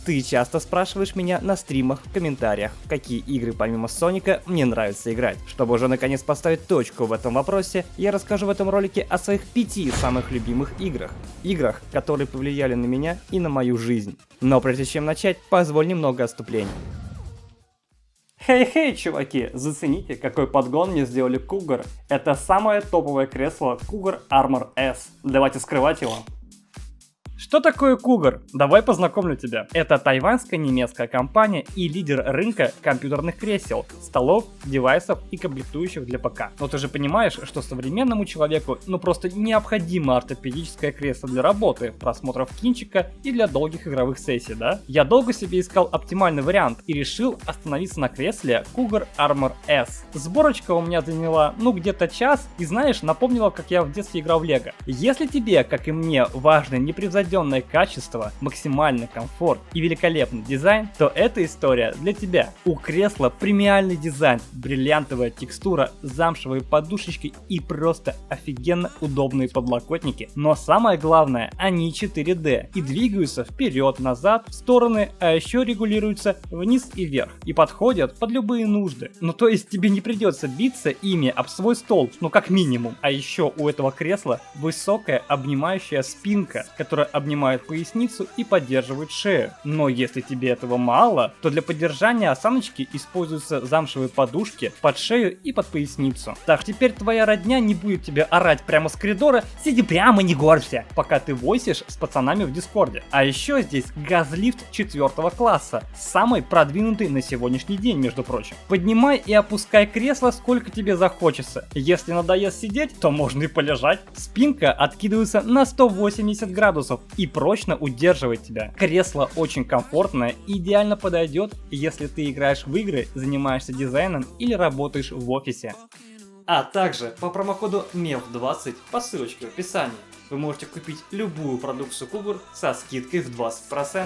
Ты часто спрашиваешь меня на стримах в комментариях, в какие игры помимо Соника мне нравится играть. Чтобы уже наконец поставить точку в этом вопросе, я расскажу в этом ролике о своих 5 самых любимых играх. Играх, которые повлияли на меня и на мою жизнь. Но прежде чем начать, позволь немного отступлений. Хей-хей, чуваки, зацените, какой подгон мне сделали Cougar. Это самое топовое кресло Cougar Armor S. Давайте скрывать его. Что такое Cougar? Давай познакомлю тебя. Это тайваньская немецкая компания и лидер рынка компьютерных кресел, столов, девайсов и комплектующих для ПК. Но ты же понимаешь, что современному человеку просто необходимо ортопедическое кресло для работы, просмотров кинчика и для долгих игровых сессий, да? Я долго себе искал оптимальный вариант и решил остановиться на кресле Cougar Armor S. Сборочка у меня заняла где-то час и знаешь, напомнила, как я в детстве играл в Лего. Если тебе, как и мне, важно непревзойденное качество, максимальный комфорт и великолепный дизайн, то эта история для тебя. У кресла премиальный дизайн, бриллиантовая текстура, замшевые подушечки и просто офигенно удобные подлокотники. Но самое главное, они 4D и двигаются вперед, назад, в стороны, а еще регулируются вниз и вверх и подходят под любые нужды. То есть тебе не придется биться ими об свой стол, как минимум. А еще у этого кресла высокая обнимающая спинка, которая обнимает поясницу и поддерживает шею. Но если тебе этого мало, то для поддержания осаночки используются замшевые подушки под шею и под поясницу. Так теперь твоя родня не будет тебе орать прямо с коридора: сиди прямо, не горбся, пока ты войсишь с пацанами в Дискорде. А еще здесь газлифт 4 класса, самый продвинутый на сегодняшний день, между прочим. Поднимай и опускай кресло сколько тебе захочется. Если надоест сидеть, то можно и полежать. Спинка откидывается на 180 градусов и прочно удерживает тебя. Кресло очень комфортное и идеально подойдет, если ты играешь в игры, занимаешься дизайном или работаешь в офисе. А также по промокоду MEF20 по ссылочке в описании вы можете купить любую продукцию Cougar со скидкой в 20%.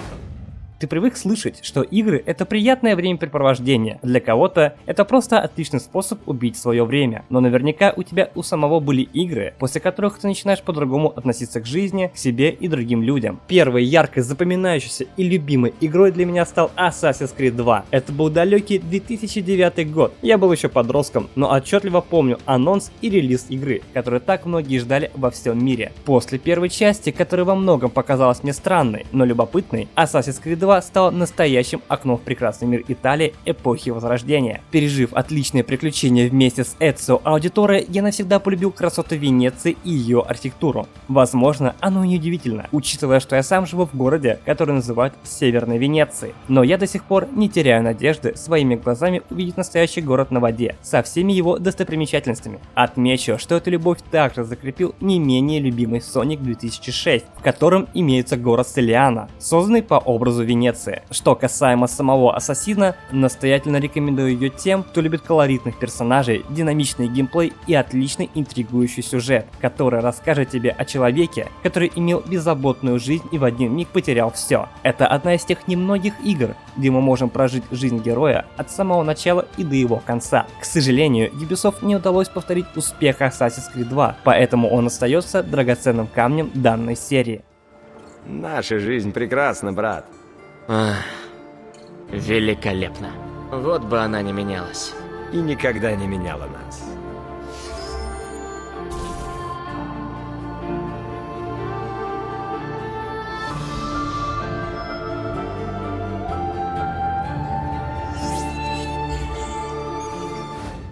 Ты привык слышать, что игры — это приятное времяпрепровождение. Для кого-то это просто отличный способ убить свое время. Но наверняка у самого были игры, после которых ты начинаешь по-другому относиться к жизни, к себе и другим людям. Первой яркой, запоминающейся и любимой игрой для меня стал Assassin's Creed 2. Это был далекий 2009 год. Я был еще подростком, но отчетливо помню анонс и релиз игры, которую так многие ждали во всем мире. После первой части, которая во многом показалась мне странной, но любопытной, Assassin's Creed 2 стал настоящим окном в прекрасный мир Италии эпохи Возрождения. Пережив отличные приключения вместе с Эцио Аудиторе, я навсегда полюбил красоты Венеции и ее архитектуру. Возможно, оно и неудивительно, учитывая, что я сам живу в городе, который называют Северной Венецией. Но я до сих пор не теряю надежды своими глазами увидеть настоящий город на воде, со всеми его достопримечательностями. Отмечу, что эту любовь также закрепил не менее любимый Sonic 2006, в котором имеется город Селиана, созданный по образу Венеции. Что касаемо самого Ассасина, настоятельно рекомендую ее тем, кто любит колоритных персонажей, динамичный геймплей и отличный интригующий сюжет, который расскажет тебе о человеке, который имел беззаботную жизнь и в один миг потерял все. Это одна из тех немногих игр, где мы можем прожить жизнь героя от самого начала и до его конца. К сожалению, Ubisoft не удалось повторить успех Assassin's Creed 2, поэтому он остается драгоценным камнем данной серии. Наша жизнь прекрасна, брат. Великолепно. Вот бы она не менялась. И никогда не меняла нас.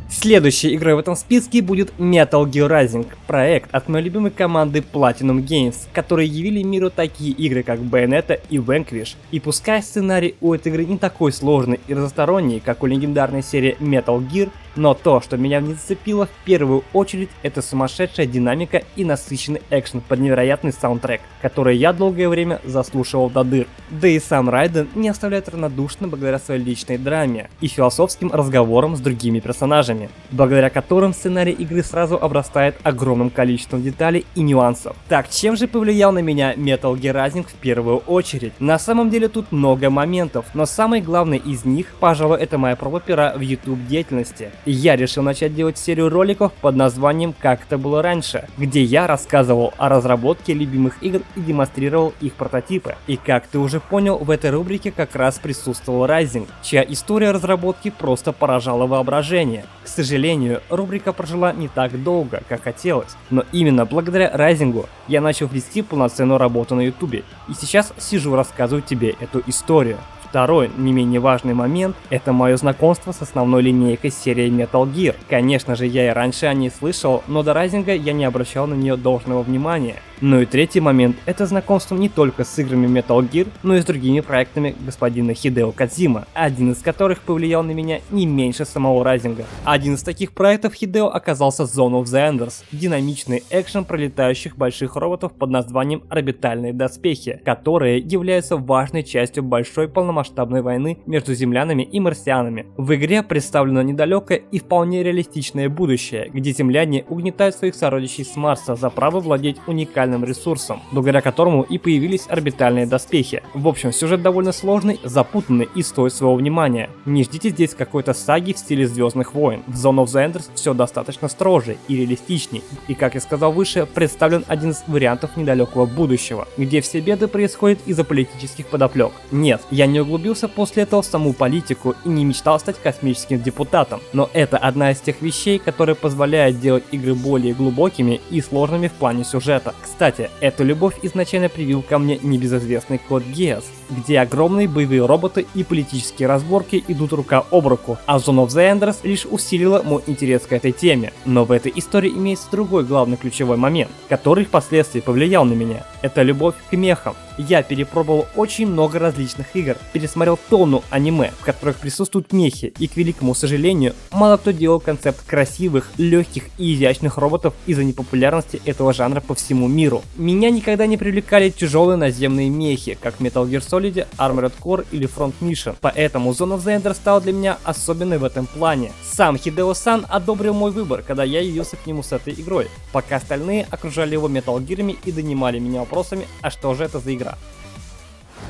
Следующей игрой в этом списке будет Metal Gear Rising, проект от моей любимой команды Platinum Games, которые явили миру такие игры, как Bayonetta и Vanquish. И пускай сценарий у этой игры не такой сложный и разносторонний, как у легендарной серии Metal Gear, но то, что меня в ней зацепило в первую очередь, это сумасшедшая динамика и насыщенный экшен под невероятный саундтрек, который я долгое время заслушивал до дыр. Да и сам Райден не оставляет равнодушным благодаря своей личной драме и философским разговорам с другими персонажами. благодаря которым сценарий игры сразу обрастает огромным количеством деталей и нюансов. Так, чем же повлиял на меня Metal Gear Rising в первую очередь? На самом деле тут много моментов, но самый главный из них, пожалуй, это моя проба пера в YouTube деятельности. Я решил начать делать серию роликов под названием «Как это было раньше», где я рассказывал о разработке любимых игр и демонстрировал их прототипы. И как ты уже понял, в этой рубрике как раз присутствовал Rising, чья история разработки просто поражала воображение. К сожалению, рубрика прожила не так долго, как хотелось, но именно благодаря Rising я начал вести полноценную работу на YouTube, и сейчас сижу рассказываю тебе эту историю. Второй, не менее важный момент, это мое знакомство с основной линейкой серии Metal Gear. Конечно же, я и раньше о ней слышал, но до Rising я не обращал на нее должного внимания. Ну и третий момент, это знакомство не только с играми Metal Gear, но и с другими проектами господина Хидео Кодзима, один из которых повлиял на меня не меньше самого Rising. Один из таких проектов Хидео оказался Zone of the Enders, динамичный экшен пролетающих больших роботов под названием «Орбитальные доспехи», которые являются важной частью большой полномасштабной войны между землянами и марсианами. В игре представлено недалекое и вполне реалистичное будущее, где земляне угнетают своих сородичей с Марса за право владеть уникальным ресурсом, благодаря которому и появились орбитальные доспехи. В общем, сюжет довольно сложный, запутанный и стоит своего внимания. Не ждите здесь какой-то саги в стиле Звездных войн. В Zone of the Enders все достаточно строже и реалистичней. И, как я сказал выше, представлен один из вариантов недалекого будущего, где все беды происходят из-за политических подоплек. Нет, я не углубился после этого в саму политику и не мечтал стать космическим депутатом, но это одна из тех вещей, которые позволяют делать игры более глубокими и сложными в плане сюжета. Кстати, эту любовь изначально привил ко мне небезызвестный Код Гиас, где огромные боевые роботы и политические разборки идут рука об руку, а Zone of the Enders лишь усилила мой интерес к этой теме. Но в этой истории имеется другой главный ключевой момент, который впоследствии повлиял на меня. Это любовь к мехам. Я перепробовал очень много различных игр, пересмотрел тонну аниме, в которых присутствуют мехи, и, к великому сожалению, мало кто делал концепт красивых, легких и изящных роботов из-за непопулярности этого жанра по всему миру. Меня никогда не привлекали тяжелые наземные мехи, как Metal Gear Solid, Armored Core или Front Mission, поэтому Zone of the Enders стал для меня особенной в этом плане. Сам Хидео-сан одобрил мой выбор, когда я явился к нему с этой игрой, пока остальные окружали его Metal Gear'ами и донимали меня вопросами, а что же это за игра.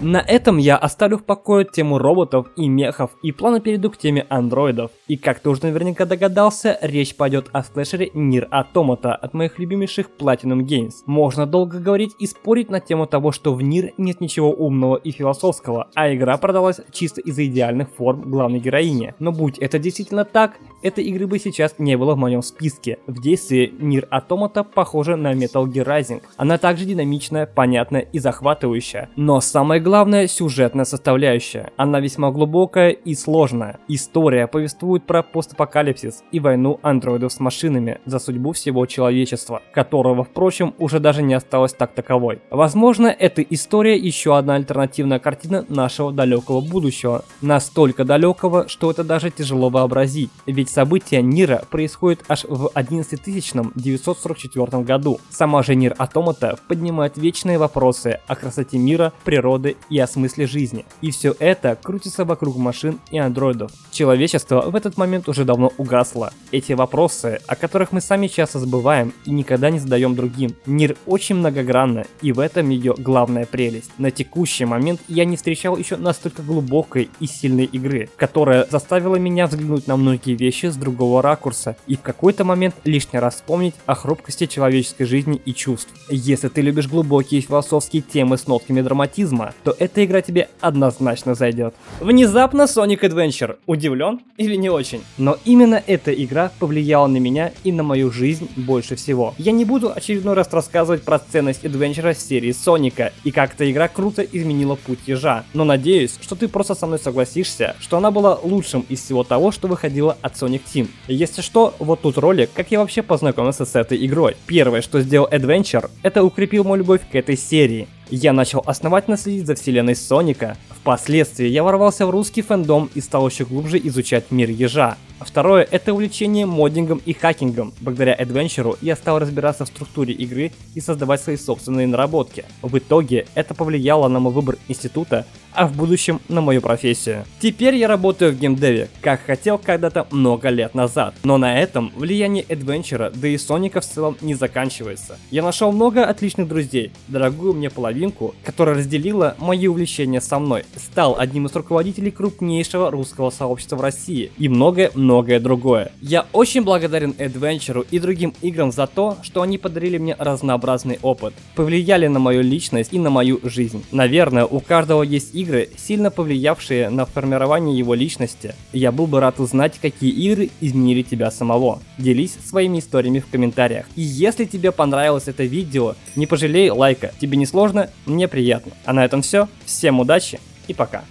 На этом я оставлю в покое тему роботов и мехов и плавно перейду к теме андроидов. И как ты уже наверняка догадался, речь пойдет о слэшере Nier Automata от моих любимейших Platinum Games. Можно долго говорить и спорить на тему того, что в Nier нет ничего умного и философского, а игра продалась чисто из-за идеальных форм главной героини. Но будь это действительно так, этой игры бы сейчас не было в моем списке. В действии Nier Automata похожа на Metal Gear Rising. Она также динамичная, понятная и захватывающая. Но самое главное — сюжетная составляющая. Она весьма глубокая и сложная. История повествует про постапокалипсис и войну андроидов с машинами за судьбу всего человечества, которого, впрочем, уже даже не осталось так таковой. Возможно, эта история еще одна альтернативная картина нашего далекого будущего. Настолько далекого, что это даже тяжело вообразить. Ведь события Нира происходят аж в 11944 году. Сама же Nier Automata поднимает вечные вопросы о красоте мира, природы и о смысле жизни. И все это крутится вокруг машин и андроидов. Человечество в этот момент уже давно угасло. Эти вопросы, о которых мы сами часто забываем и никогда не задаем другим. Нир очень многогранна, и в этом ее главная прелесть. На текущий момент я не встречал еще настолько глубокой и сильной игры, которая заставила меня взглянуть на многие вещи с другого ракурса и в какой-то момент лишний раз вспомнить о хрупкости человеческой жизни и чувств. Если ты любишь глубокие философские темы с нотками драматизма, то эта игра тебе однозначно зайдет. Внезапно Sonic Adventure. Удивлен или не очень? Но именно эта игра повлияла на меня и на мою жизнь больше всего. Я не буду очередной раз рассказывать про ценность Adventure в серии Соника и как эта игра круто изменила путь ежа, но надеюсь, что ты просто со мной согласишься, что она была лучшим из всего того, что выходило от Sonic Team. Если что, вот тут ролик, как я вообще познакомился с этой игрой. Первое, что сделал Adventure, это укрепил мою любовь к этой серии. Я начал основательно следить за вселенной Соника. Впоследствии я ворвался в русский фэндом и стал еще глубже изучать мир ежа. Второе – это увлечение моддингом и хакингом. Благодаря Adventure я стал разбираться в структуре игры и создавать свои собственные наработки. В итоге это повлияло на мой выбор института, а в будущем на мою профессию. Теперь я работаю в геймдеве, как хотел когда-то много лет назад. Но на этом влияние Adventure, да и Соника в целом не заканчивается. Я нашел много отличных друзей, дорогую мне половинку, которая разделила мои увлечения со мной, стал одним из руководителей крупнейшего русского сообщества в России и многое другое. Я очень благодарен Adventure и другим играм за то, что они подарили мне разнообразный опыт, повлияли на мою личность и на мою жизнь. Наверное, у каждого есть игры, сильно повлиявшие на формирование его личности. Я был бы рад узнать, какие игры изменили тебя самого. Делись своими историями в комментариях. И если тебе понравилось это видео, не пожалей лайка. Тебе не сложно, мне приятно. А на этом все. Всем удачи и пока.